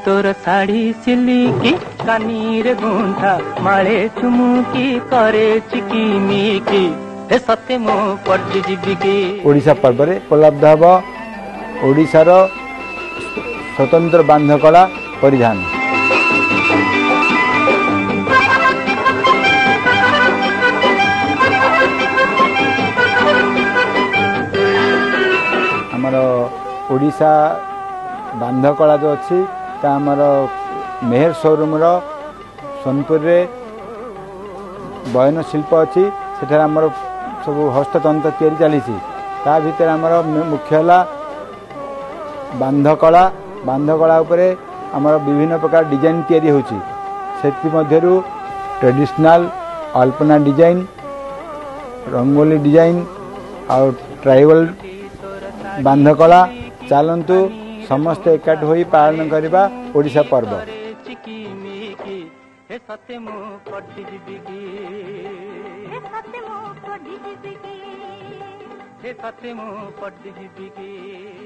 तोर साड़ी सिलिकी कानी रे गुंठा माले चुमुकी करे चिकिमिकी हे सत्य मो पड़ती जीविकी ओडिशा पर्व रे उपलब्ध हब ओडिशार स्वतंत्र बांधकला परिधान। आमर ओडिशा बांधकला जो अच्छी आमर मेहर शोरूम सोनपुर रे बयन शिल्प अच्छी से आमर सब हस्ततंत्र तैयारी चली ता भीतर आमर मुख्य है बांधकला बांधकला उपरे आमर विभिन्न प्रकार डिजाइन तैयारी होची से traditional Alpana design rangoli design और ट्राइबल बांधकला चलतु समस्त एकाठ होई पालन करबा ओडिशा पर्व। हे सत्य मो पड़ जीविकी।